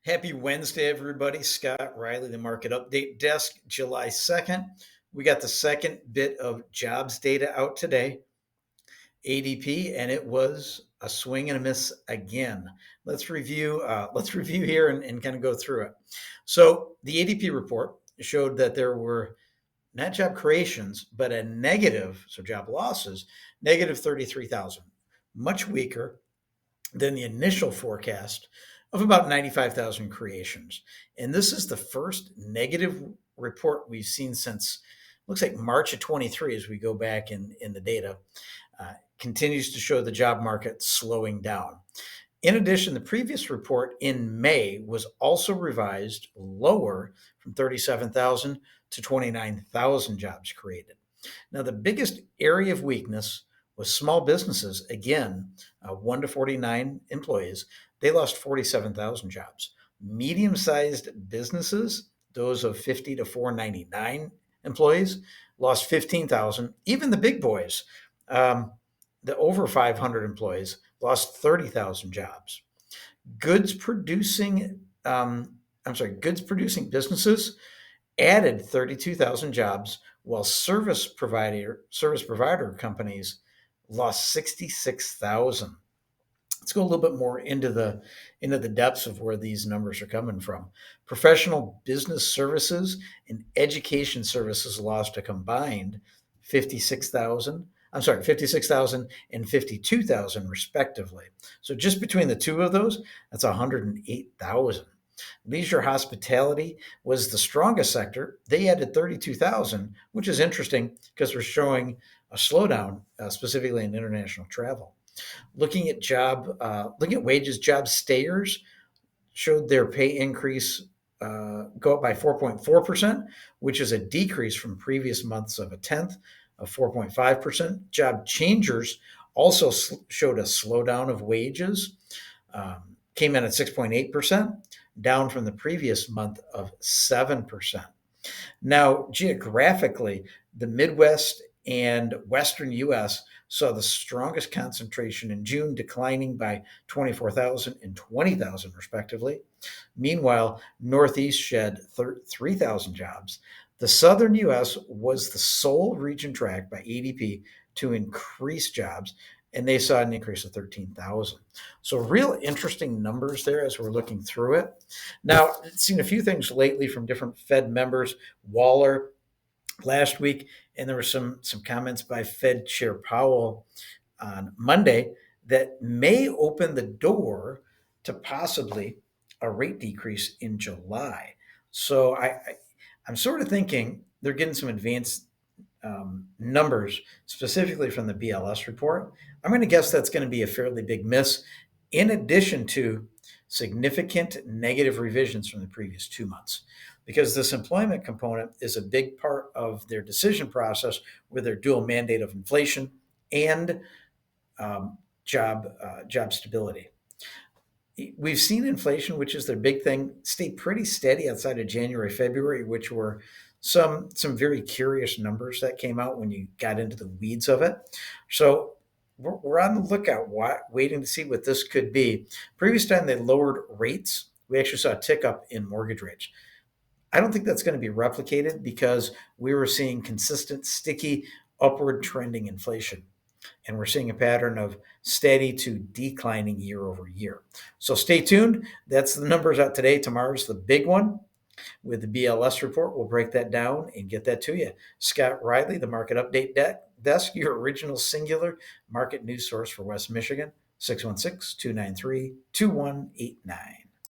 Happy Wednesday, everybody. Scott Riley, the Market Update Desk, July 2nd. We got the second bit of jobs data out today, ADP, and it was a swing and a miss again. Let's review. Let's review here and kind of go through it. So the ADP report showed that there were not job creations, but a negative, so job losses, negative 33,000, much weaker than the initial forecast of about 95,000 creations. And this is the first negative report we've seen since looks like March of 23 as we go back in the data. Continues to show the job market slowing down. In addition, the previous report in May was also revised lower from 37,000 to 29,000 jobs created. Now, the biggest area of weakness was small businesses. Again, 1 to 49 employees, they lost 47,000 jobs. Medium-sized businesses, those of 50 to 499 employees, lost 15,000. Even the big boys, the over 500 employees, lost 30,000 jobs. Goods producing businesses added 32,000 jobs, while service provider companies lost 66,000. Let's go a little bit more into the depths of where these numbers are coming from. Professional business services and education services lost a combined 56,000. 56,000 and 52,000 respectively. So just between the two of those, that's 108,000. Leisure hospitality was the strongest sector. They added 32,000, which is interesting because we're showing a slowdown, specifically in international travel. Looking at wages, job stayers showed their pay increase go up by 4.4%, which is a decrease from previous months of a tenth of 4.5%. Job changers also showed a slowdown of wages, came in at 6.8%, down from the previous month of 7%. Now, geographically, the Midwest and Western U.S. saw the strongest concentration in June, declining by 24,000 and 20,000 respectively. Meanwhile, Northeast shed 3,000 jobs. The Southern U.S. was the sole region tracked by ADP to increase jobs, and they saw an increase of 13,000. So real interesting numbers there as we're looking through it. Now, I've seen a few things lately from different Fed members. Waller last week, and there were some comments by Fed Chair Powell on Monday that may open the door to possibly a rate decrease in July. So I'm sort of thinking they're getting some advanced numbers, specifically from the BLS report. I'm going to guess that's going to be a fairly big miss, in addition to significant negative revisions from the previous 2 months, because this employment component is a big part of their decision process with their dual mandate of inflation and job stability. We've seen inflation, which is their big thing, stay pretty steady outside of January, February, which were some very curious numbers that came out when you got into the weeds of it. So we're on the lookout, waiting to see what this could be. Previous time they lowered rates, we actually saw a tick up in mortgage rates. I don't think that's going to be replicated because we were seeing consistent, sticky, upward trending inflation. And we're seeing a pattern of steady to declining year over year. So stay tuned. That's the numbers out today. Tomorrow's the big one with the BLS report. We'll break that down and get that to you. Scott Riley, the Market Update Desk, your original singular market news source for West Michigan, 616-293-2189.